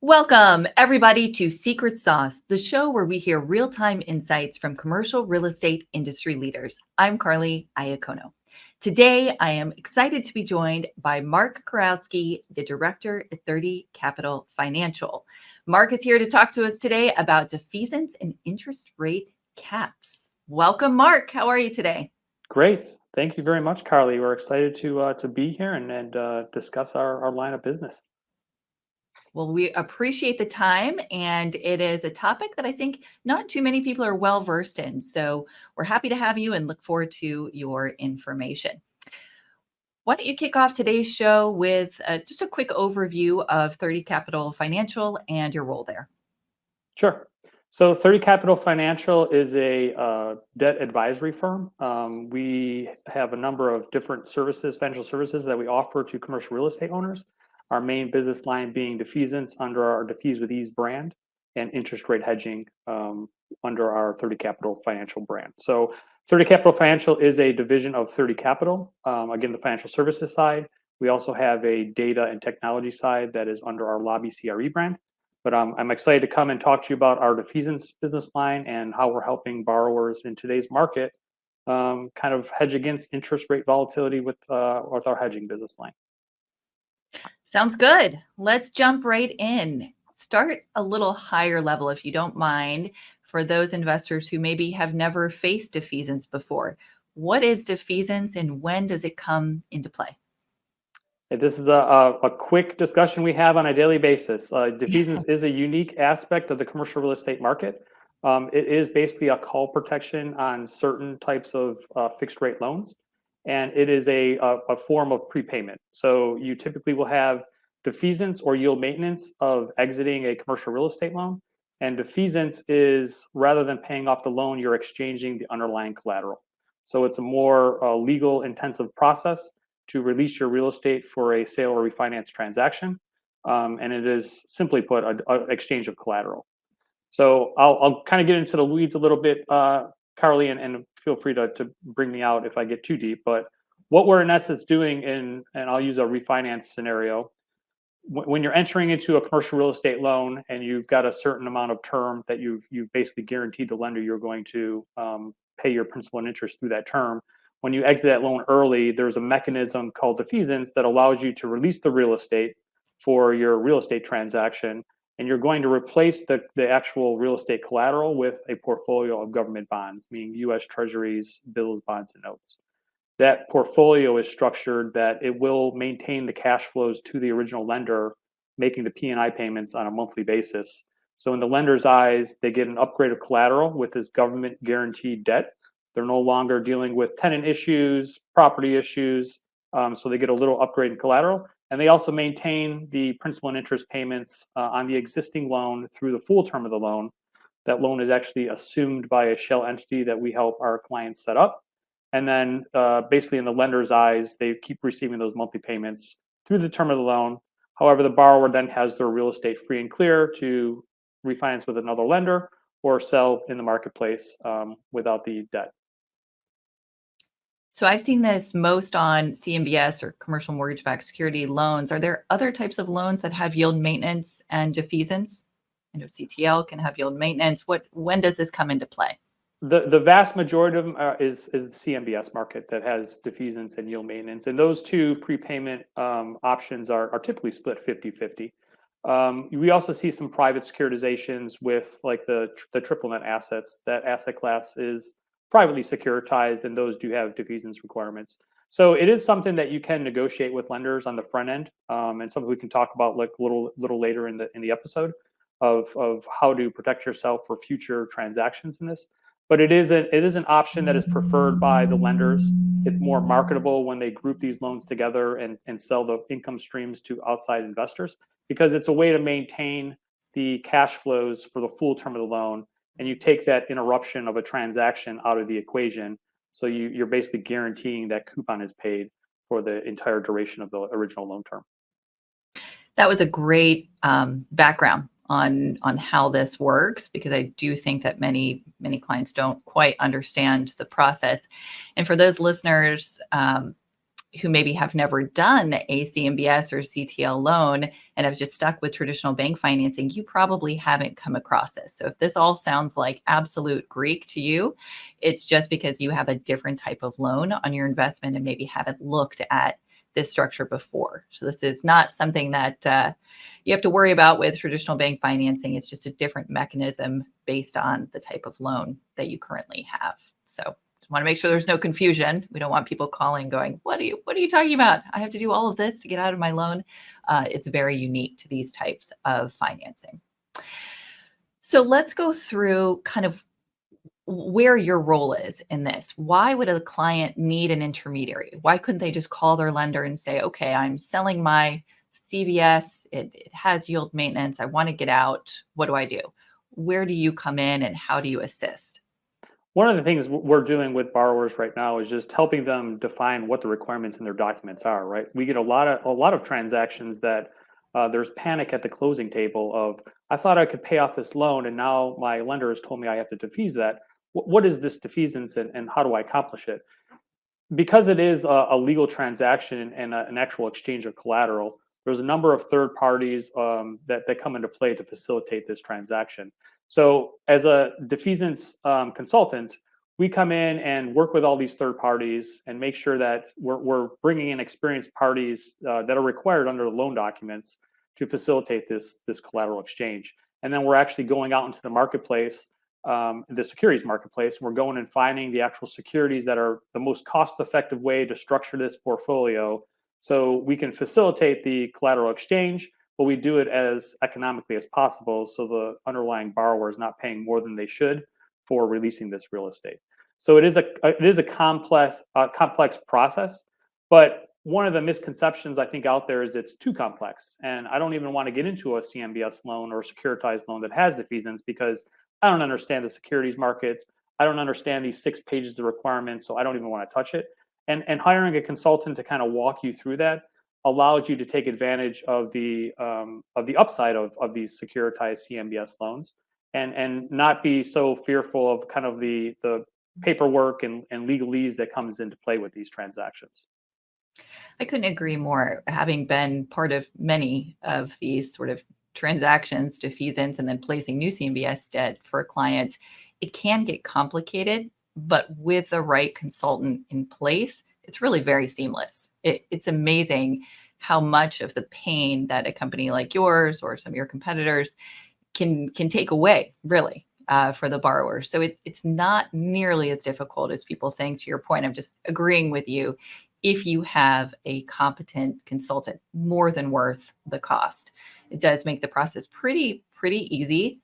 Welcome, everybody, to Secret Sauce, the show where we hear real-time insights from commercial real estate industry leaders. I'm Karly.iacono. Today, I am excited to be joined by Mark Kurowski, the director at 30 Capital Financial. Mark is here to talk to us today about defeasance and interest rate caps. Welcome, Mark. How are you today? Great. Thank you very much, Carly. We're excited to be here and discuss our line of business. Well, we appreciate the time, and it is a topic that I think not too many people are well versed in. So we're happy to have you and look forward to your information. Why don't you kick off today's show with just a quick overview of 30 Capital Financial and your role there? Sure. So 30 Capital Financial is a debt advisory firm. We have a number of different services, financial services that we offer to commercial real estate owners. Our main business line being Defeasance under our Defease with Ease brand and interest rate hedging under our 30 Capital Financial brand. So 30 Capital Financial is a division of 30 Capital. Again, the financial services side. We also have a data and technology side that is under our Lobby CRE brand. But I'm excited to come and talk to you about our Defeasance business line and how we're helping borrowers in today's market kind of hedge against interest rate volatility with our hedging business line. Sounds good. Let's jump right in. Start a little higher level, if you don't mind, for those investors who maybe have never faced defeasance before. What is defeasance and when does it come into play? This is a quick discussion we have on a daily basis. Defeasance is a unique aspect of the commercial real estate market. It is basically a call protection on certain types of fixed rate loans. And it is a form of prepayment. So you typically will have defeasance or yield maintenance of exiting a commercial real estate loan. And defeasance is, rather than paying off the loan, you're exchanging the underlying collateral. So it's a more legal intensive process to release your real estate for a sale or refinance transaction. And it is, simply put, an exchange of collateral. So I'll kind of get into the weeds a little bit, Carly, and feel free to bring me out if I get too deep. But what we're in essence doing and I'll use a refinance scenario, when you're entering into a commercial real estate loan and you've got a certain amount of term that you've basically guaranteed the lender you're going to pay your principal and interest through that term. When you exit that loan early, there's a mechanism called defeasance that allows you to release the real estate for your real estate transaction. And you're going to replace the actual real estate collateral with a portfolio of government bonds, meaning U.S. Treasuries, bills, bonds, and notes. That portfolio is structured that it will maintain the cash flows to the original lender, making the P&I payments on a monthly basis. So in the lender's eyes, they get an upgrade of collateral with this government guaranteed debt. They're no longer dealing with tenant issues, property issues, so they get a little upgrade in collateral. And they also maintain the principal and interest payments on the existing loan through the full term of the loan. That loan is actually assumed by a shell entity that we help our clients set up. And then basically in the lender's eyes, they keep receiving those monthly payments through the term of the loan. However, the borrower then has their real estate free and clear to refinance with another lender or sell in the marketplace without the debt. So I've seen this most on CMBS or commercial mortgage-backed security loans. Are there other types of loans that have yield maintenance and defeasance? I know CTL can have yield maintenance. When does this come into play? The vast majority of them is the CMBS market that has defeasance and yield maintenance. And those two prepayment options are typically split 50-50. We also see some private securitizations with like the triple net assets. That asset class is privately securitized, and those do have defeasance requirements. So it is something that you can negotiate with lenders on the front end, and something we can talk about like a little later in the episode of how to protect yourself for future transactions in this. But it is an option that is preferred by the lenders. It's more marketable when they group these loans together and sell the income streams to outside investors, because it's a way to maintain the cash flows for the full term of the loan. And you take that interruption of a transaction out of the equation. So you're basically guaranteeing that coupon is paid for the entire duration of the original loan term. That was a great background on how this works, because I do think that many clients don't quite understand the process. And for those listeners who maybe have never done a CMBS or CTL loan and have just stuck with traditional bank financing, you probably haven't come across this. So if this all sounds like absolute Greek to you, it's just because you have a different type of loan on your investment and maybe haven't looked at this structure before. So this is not something that you have to worry about with traditional bank financing. It's just a different mechanism based on the type of loan that you currently have. So want to make sure there's no confusion. We don't want people calling going, what are you talking about? I have to do all of this to get out of my loan. It's very unique to these types of financing. So let's go through kind of where your role is in this. Why would a client need an intermediary? Why couldn't they just call their lender and say, okay, I'm selling my CBS. It has yield maintenance. I want to get out. What do I do? Where do you come in and how do you assist? One of the things we're doing with borrowers right now is just helping them define what the requirements in their documents are, right? We get a lot of transactions that there's panic at the closing table of, I thought I could pay off this loan and now my lender has told me I have to defease that. What is this defeasance and how do I accomplish it? Because it is a legal transaction and an actual exchange of collateral, there's a number of third parties that come into play to facilitate this transaction. So as a defeasance consultant, we come in and work with all these third parties and make sure that we're bringing in experienced parties that are required under the loan documents to facilitate this collateral exchange. And then we're actually going out into the marketplace, the securities marketplace. We're going and finding the actual securities that are the most cost-effective way to structure this portfolio so we can facilitate the collateral exchange, but we do it as economically as possible so the underlying borrower is not paying more than they should for releasing this real estate. So it is a complex process, but one of the misconceptions I think out there is it's too complex. And I don't even want to get into a CMBS loan or securitized loan that has defeasance because I don't understand the securities markets. I don't understand these 6 pages of requirements, so I don't even want to touch it. And hiring a consultant to kind of walk you through that allows you to take advantage of the upside of these securitized CMBS loans and not be so fearful of kind of the paperwork and legalese that comes into play with these transactions. I couldn't agree more. Having been part of many of these sort of transactions, defeasance, and then placing new CMBS debt for clients, it can get complicated, but with the right consultant in place, it's really very seamless. It's amazing how much of the pain that a company like yours or some of your competitors can take away, really, for the borrower. So it's not nearly as difficult as people think. To your point, I'm just agreeing with you. If you have a competent consultant, more than worth the cost. It does make the process pretty easy.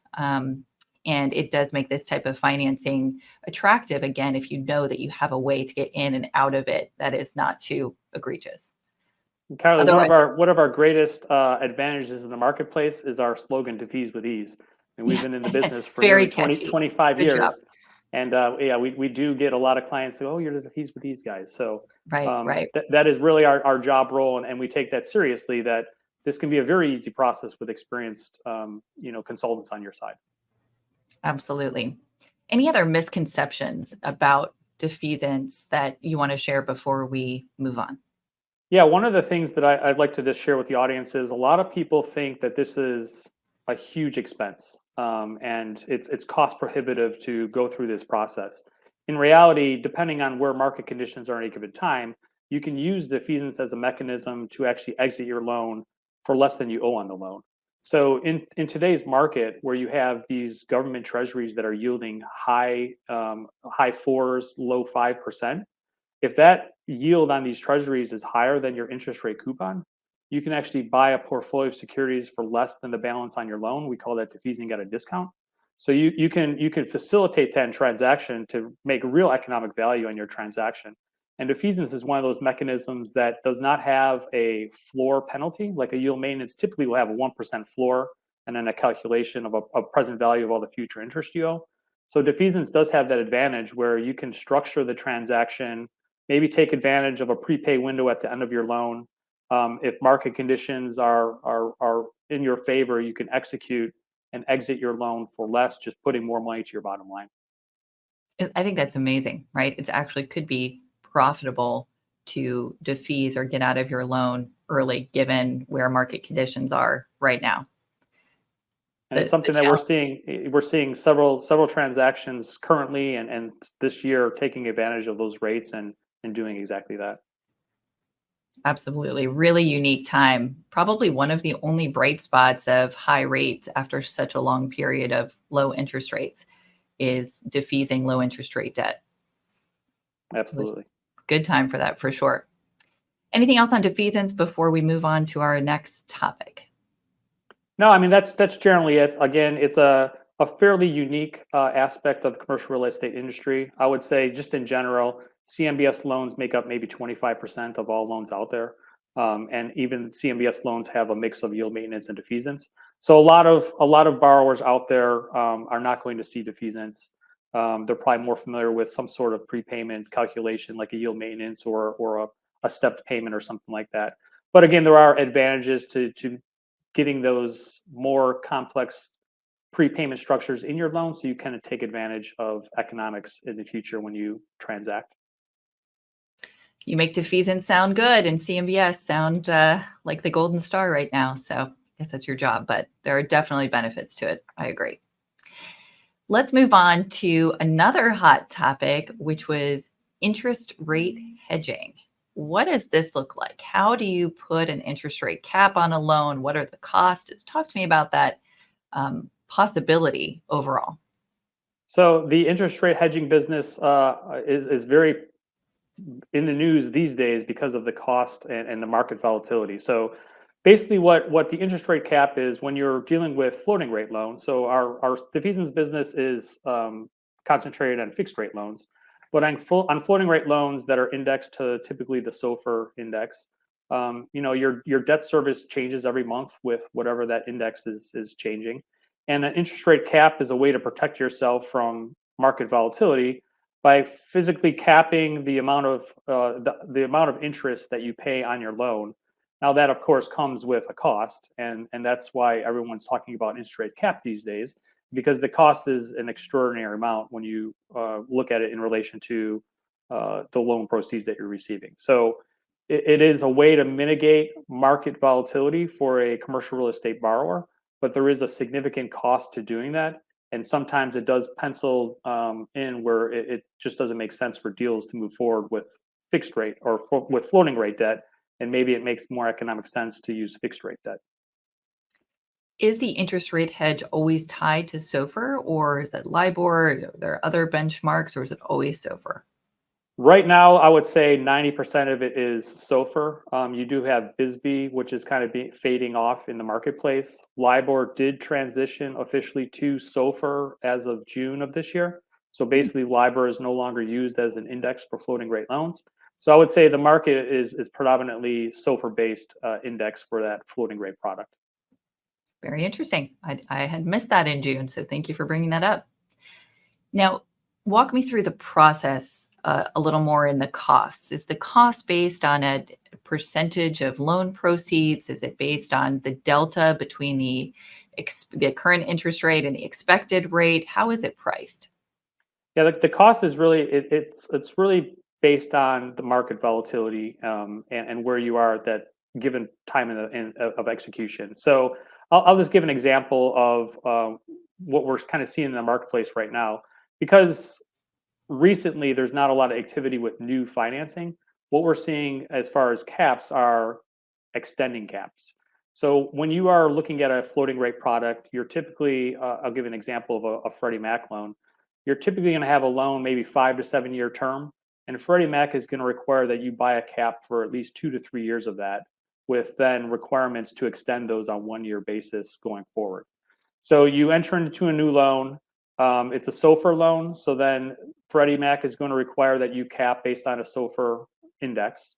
And it does make this type of financing attractive, again, if you know that you have a way to get in and out of it that is not too egregious. Karly, one of our greatest advantages in the marketplace is our slogan, "Defease with ease." And we've been in the business for very nearly 25 Good years. job. And yeah, we do get a lot of clients say, "Oh, you're the Defease with These guys." So Right. that is really our job role, and we take that seriously. That this can be a very easy process with experienced, consultants on your side. Absolutely. Any other misconceptions about defeasance that you want to share before we move on? Yeah, one of the things that I'd like to just share with the audience is a lot of people think that this is a huge expense, and it's cost prohibitive to go through this process. In reality, depending on where market conditions are at any given time, you can use defeasance as a mechanism to actually exit your loan for less than you owe on the loan. So in today's market, where you have these government treasuries that are yielding high 4s, low 5%, if that yield on these treasuries is higher than your interest rate coupon, you can actually buy a portfolio of securities for less than the balance on your loan. We call that defeasing at a discount. So you can facilitate that transaction to make real economic value on your transaction. And defeasance is one of those mechanisms that does not have a floor penalty. Like a yield maintenance typically will have a 1% floor and then a calculation of a present value of all the future interest you owe. So defeasance does have that advantage where you can structure the transaction, maybe take advantage of a prepay window at the end of your loan. If market conditions are in your favor, you can execute and exit your loan for less, just putting more money to your bottom line. I think that's amazing, right? It's actually could be profitable to defease or get out of your loan early, given where market conditions are right now. And it's something that we're seeing. We're seeing several transactions currently, and this year taking advantage of those rates and doing exactly that. Absolutely. Really unique time. Probably one of the only bright spots of high rates after such a long period of low interest rates is defeasing low interest rate debt. Absolutely. Good time for that, for sure. Anything else on defeasance before we move on to our next topic? No, I mean that's generally it. Again, it's a fairly unique aspect of the commercial real estate industry. I would say, just in general, CMBS loans make up maybe 25% of all loans out there, and even CMBS loans have a mix of yield maintenance and defeasance. So a lot of borrowers out there are not going to see defeasance. They're probably more familiar with some sort of prepayment calculation, like a yield maintenance or a stepped payment or something like that. But again, there are advantages to getting those more complex prepayment structures in your loan, so you kind of take advantage of economics in the future when you transact. You make defeasance sound good and CMBS sound like the golden star right now. So I guess that's your job, but there are definitely benefits to it. I agree. Let's move on to another hot topic, which was interest rate hedging. What does this look like? How do you put an interest rate cap on a loan? What are the costs? Talk to me about that possibility overall. So the interest rate hedging business is very in the news these days because of the cost and the market volatility. So basically what the interest rate cap is when you're dealing with floating rate loans. So our defeasance business is concentrated on fixed rate loans, but on floating rate loans that are indexed to typically the SOFR index, your debt service changes every month with whatever that index is changing. And an interest rate cap is a way to protect yourself from market volatility by physically capping the amount of the amount of interest that you pay on your loan. Now that of course comes with a cost, and that's why everyone's talking about interest rate cap these days, because the cost is an extraordinary amount when you look at it in relation to the loan proceeds that you're receiving. So it is a way to mitigate market volatility for a commercial real estate borrower, but there is a significant cost to doing that. And sometimes it does pencil in where it just doesn't make sense for deals to move forward with fixed rate or with floating rate debt. And maybe it makes more economic sense to use fixed rate debt. Is the interest rate hedge always tied to SOFR, or is it LIBOR? Are there other benchmarks, or is it always SOFR? Right now, I would say 90% of it is SOFR. You do have BSBY, which is kind of fading off in the marketplace. LIBOR did transition officially to SOFR as of June of this year. So basically, LIBOR is no longer used as an index for floating rate loans. So I would say the market is predominantly SOFR-based index for that floating rate product. Very interesting. I had missed that in June, so thank you for bringing that up. Now, walk me through the process a little more in the costs. Is the cost based on a percentage of loan proceeds? Is it based on the delta between the current interest rate and the expected rate? How is it priced? Yeah, the cost is really it's really based on the market volatility and where you are at that given time of execution. So I'll just give an example of what we're kind of seeing in the marketplace right now. Because recently there's not a lot of activity with new financing, what we're seeing as far as caps are extending caps. So when you are looking at a floating rate product, you're typically, I'll give an example of a Freddie Mac loan. You're typically going to have a loan, maybe 5 to 7 year term. And Freddie Mac is going to require that you buy a cap for at least 2 to 3 years of that, with then requirements to extend those on 1 year basis going forward. So you enter into a new loan. It's a SOFR loan. So then Freddie Mac is going to require that you cap based on a SOFR index.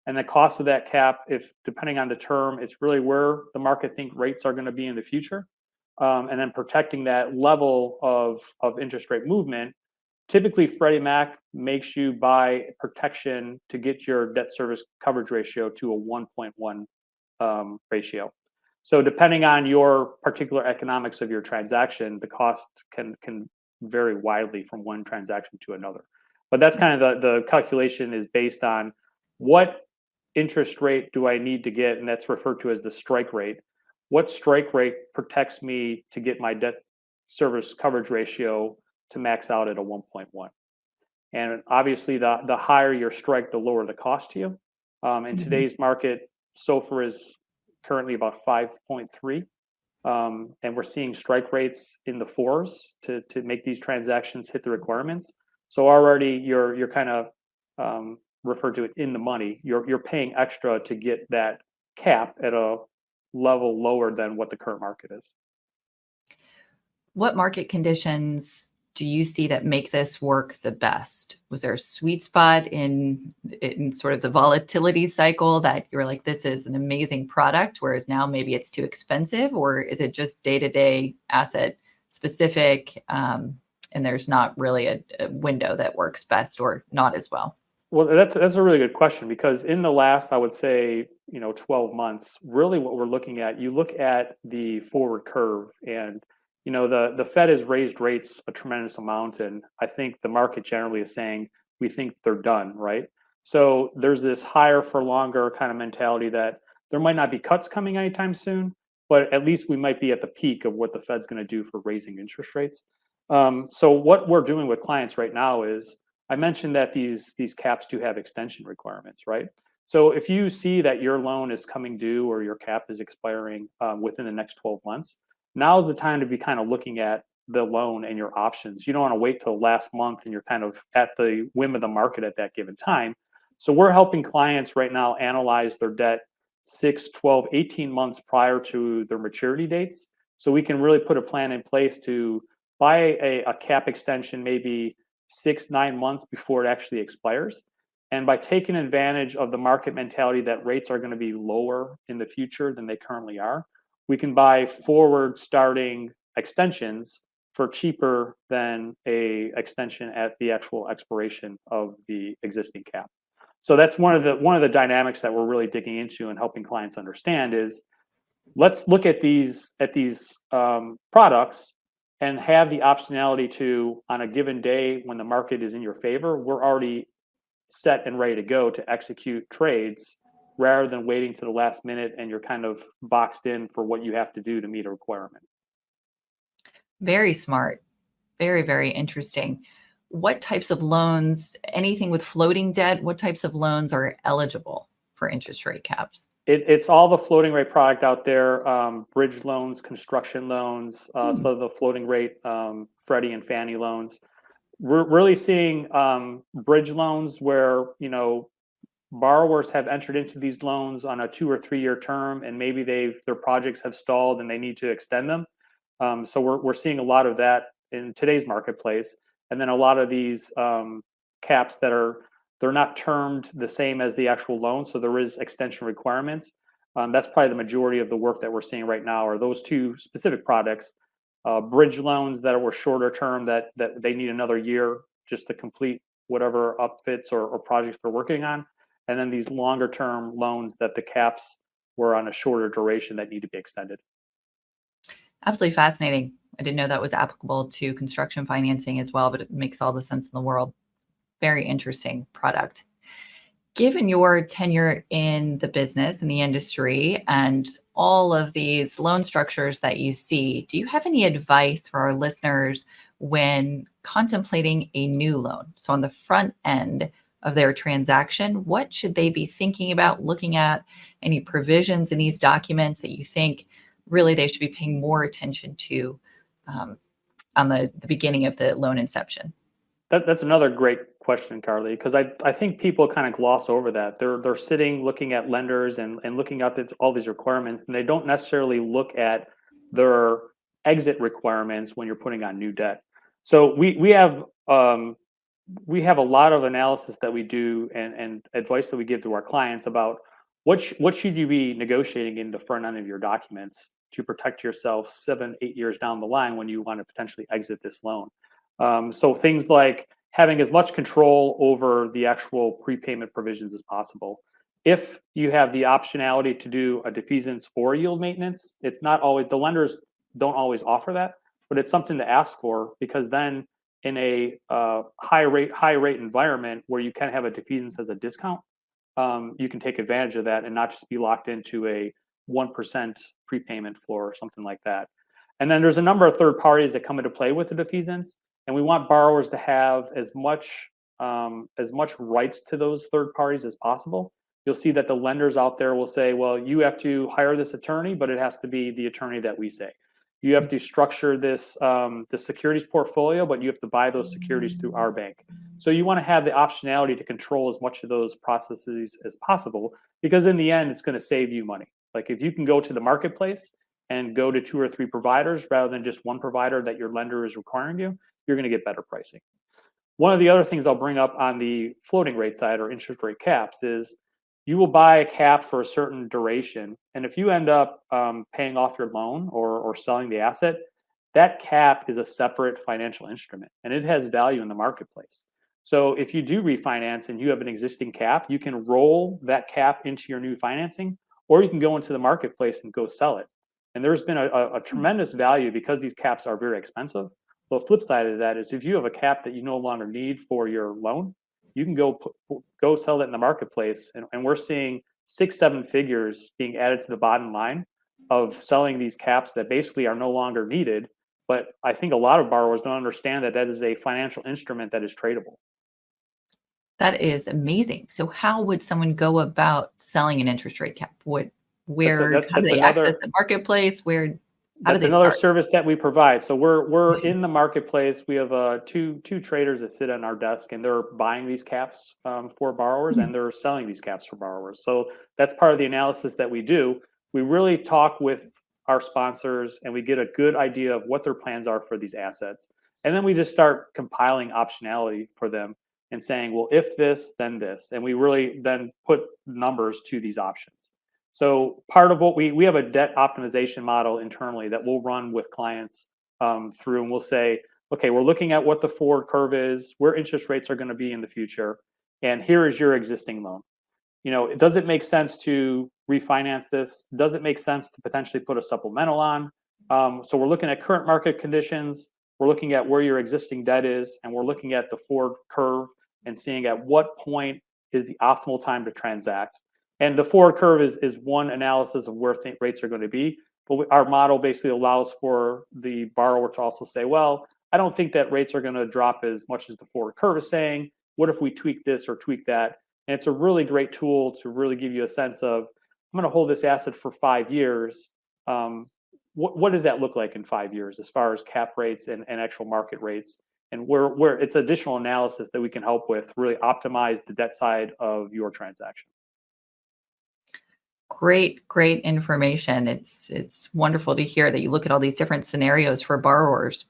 And the cost of that cap, if depending on the term, it's really where the market think rates are going to be in the future. And then protecting that level of interest rate movement. Typically, Freddie Mac makes you buy protection to get your debt service coverage ratio to a 1.1 ratio. So depending on your particular economics of your transaction, the cost can vary widely from one transaction to another. But that's kind of the calculation is based on what interest rate do I need to get? And that's referred to as the strike rate. What strike rate protects me to get my debt service coverage ratio to max out at a 1.1? And obviously, the higher your strike, the lower the cost to you. In Mhm. today's market, SOFR is currently about 5.3. And we're seeing strike rates in the fours to make these transactions hit the requirements. So already you're kind of referred to it in the money. You're paying extra to get that cap at a level lower than what the current market is. What market conditions do you see that make this work the best? Was there a sweet spot in sort of the volatility cycle that you're like, this is an amazing product, whereas now maybe it's too expensive, or is it just day-to-day asset specific, and there's not really a window that works best or not as well? Well, that's a really good question, because in the last, I would say, 12 months, really what we're looking at, you look at the forward curve, and the Fed has raised rates a tremendous amount, and I think the market generally is saying we think they're done, right? So there's this higher for longer kind of mentality that there might not be cuts coming anytime soon, but at least we might be at the peak of what the Fed's going to do for raising interest rates. So what we're doing with clients right now is, I mentioned that these caps do have extension requirements, right? So if you see that your loan is coming due or your cap is expiring within the next 12 months, now's the time to be kind of looking at the loan and your options. You don't want to wait till last month and you're kind of at the whim of the market at that given time. So we're helping clients right now analyze their debt 6, 12, 18 months prior to their maturity dates. So we can really put a plan in place to buy a cap extension maybe 6, 9 months before it actually expires. And by taking advantage of the market mentality that rates are going to be lower in the future than they currently are, we can buy forward starting extensions for cheaper than a extension at the actual expiration of the existing cap. So that's one of the dynamics that we're really digging into and helping clients understand is, let's look at these products and have the optionality to, on a given day when the market is in your favor, we're already set and ready to go to execute trades rather than waiting to the last minute and you're kind of boxed in for what you have to do to meet a requirement. Very smart. Very, very interesting. What types of loans, anything with floating debt, what types of loans are eligible for interest rate caps? It's all the floating rate product out there, bridge loans, construction loans, so the floating rate Freddie and Fannie loans. We're really seeing bridge loans where borrowers have entered into these loans on a 2 or 3 year term, and maybe their projects have stalled and they need to extend them. So we're seeing a lot of that in today's marketplace, and then a lot of these caps they're not termed the same as the actual loan, so there is extension requirements. That's probably the majority of the work that we're seeing right now are those two specific products. Bridge loans that were shorter term that they need another year just to complete whatever upfits or projects they're working on. And then these longer term loans that the caps were on a shorter duration that need to be extended. Absolutely fascinating. I didn't know that was applicable to construction financing as well, but it makes all the sense in the world. Very interesting product. Given your tenure in the business, in the industry, and all of these loan structures that you see, do you have any advice for our listeners when contemplating a new loan? So on the front end of their transaction, what should they be thinking about, looking at? Any provisions in these documents that you think really they should be paying more attention to on the beginning of the loan inception? That's another great question, Carly, because I think people kind of gloss over that. They're sitting looking at lenders and looking at all these requirements, and they don't necessarily look at their exit requirements when you're putting on new debt. So we have a lot of analysis that we do and advice that we give to our clients about what should you be negotiating in the front end of your documents to protect yourself 7, 8 years down the line when you want to potentially exit this loan. So things like having as much control over the actual prepayment provisions as possible. If you have the optionality to do a defeasance or yield maintenance, it's not always, the lenders don't always offer that, but it's something to ask for, because then in a high rate environment where you can have a defeasance as a discount, you can take advantage of that and not just be locked into a 1% prepayment floor or something like that. And then there's a number of third parties that come into play with the defeasance, and we want borrowers to have as much rights to those third parties as possible. You'll see that the lenders out there will say, well, you have to hire this attorney, but it has to be the attorney that we say. You have to structure this the securities portfolio, but you have to buy those securities through our bank. So you want to have the optionality to control as much of those processes as possible, because in the end, it's going to save you money. Like if you can go to the marketplace and go to 2 or 3 providers rather than just one provider that your lender is requiring you, you're going to get better pricing. One of the other things I'll bring up on the floating rate side or interest rate caps is you will buy a cap for a certain duration. And if you end up paying off your loan or selling the asset, that cap is a separate financial instrument and it has value in the marketplace. So if you do refinance and you have an existing cap, you can roll that cap into your new financing, or you can go into the marketplace and go sell it. And there's been a tremendous value because these caps are very expensive. The flip side of that is if you have a cap that you no longer need for your loan, you can go sell that in the marketplace. And we're seeing 6-7 figures being added to the bottom line of selling these caps that basically are no longer needed. But I think a lot of borrowers don't understand that that is a financial instrument that is tradable. That is amazing. So how would someone go about selling an interest rate cap? How do they access the marketplace? How do That's they another start? service that we provide. So we're in the marketplace. We have two traders that sit on our desk, and they're buying these caps for borrowers, and they're selling these caps for borrowers. So that's part of the analysis that we do. We really talk with our sponsors, and we get a good idea of what their plans are for these assets, and then we just start compiling optionality for them and saying, well, if this, then this, and we really then put numbers to these options. So part of what we have a debt optimization model internally that we'll run with clients through, and we'll say, okay, we're looking at what the forward curve is, where interest rates are going to be in the future, and here is your existing loan. Does it make sense to refinance this? Does it make sense to potentially put a supplemental on? So we're looking at current market conditions, we're looking at where your existing debt is, and we're looking at the forward curve and seeing at what point is the optimal time to transact. And the forward curve is one analysis of where rates are going to be. But our model basically allows for the borrower to also say, well, I don't think that rates are going to drop as much as the forward curve is saying. What if we tweak this or tweak that? And it's a really great tool to really give you a sense of, I'm going to hold this asset for 5 years. What does that look like in 5 years as far as cap rates and actual market rates? And where it's additional analysis that we can help with really optimize the debt side of your transaction. Great information. It's wonderful to hear that you look at all these different scenarios for borrowers.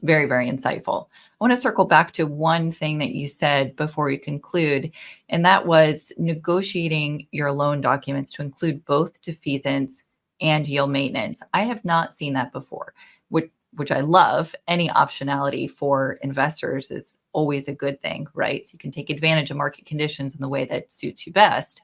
Very, very insightful. I want to circle back to one thing that you said before we conclude, and that was negotiating your loan documents to include both defeasance and yield maintenance. I have not seen that before, which I love. Any optionality for investors is always a good thing, right? So you can take advantage of market conditions in the way that suits you best.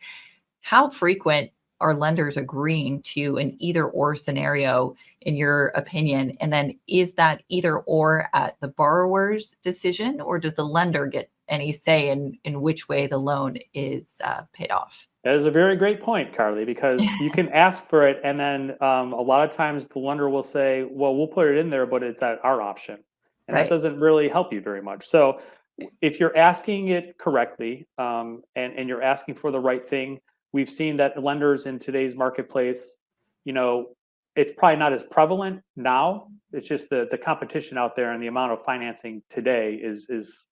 How frequent are lenders agreeing to an either or scenario, in your opinion? And then is that either or at the borrower's decision, or does the lender get any say in which way the loan is paid off? That is a very great point, Carly, because you can ask for it, and then a lot of times the lender will say, well, we'll put it in there, but it's at our option. And that doesn't really help you very much. So if you're asking it correctly and you're asking for the right thing, we've seen that the lenders in today's marketplace, it's probably not as prevalent now. It's just the competition out there and the amount of financing today is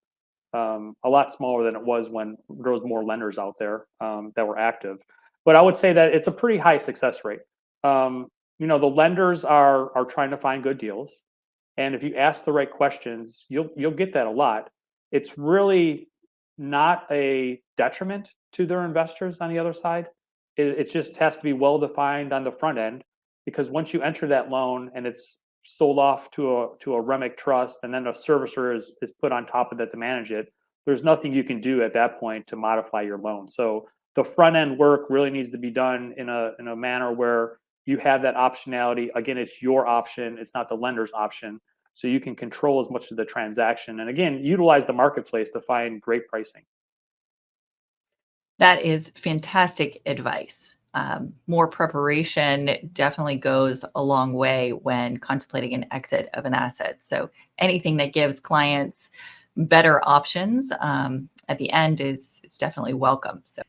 a lot smaller than it was when there was more lenders out there that were active. But I would say that it's a pretty high success rate. The lenders are trying to find good deals, and if you ask the right questions, you'll get that a lot. It's really not a detriment to their investors on the other side. It just has to be well defined on the front end, because once you enter that loan and it's sold off to a REMIC trust, and then a servicer is put on top of that to manage it, there's nothing you can do at that point to modify your loan. So the front end work really needs to be done in a manner where you have that optionality. Again, it's your option, it's not the lender's option. So you can control as much of the transaction, and again, utilize the marketplace to find great pricing. That is fantastic advice. More preparation definitely goes a long way when contemplating an exit of an asset. So anything that gives clients better options at the end is definitely welcome. So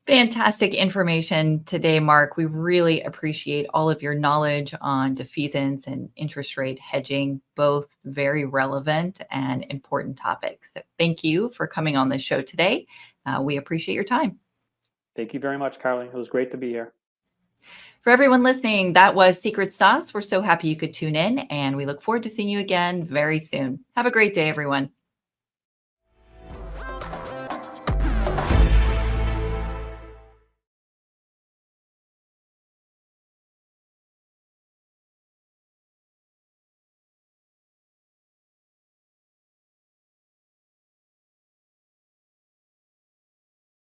fantastic information today, Mark. We really appreciate all of your knowledge on defeasance and interest rate hedging, both very relevant and important topics. So thank you for coming on the show today. We appreciate your time. Thank you very much, Carly. It was great to be here. For everyone listening, that was Secret Sauce. We're so happy you could tune in, and we look forward to seeing you again very soon. Have a great day, everyone.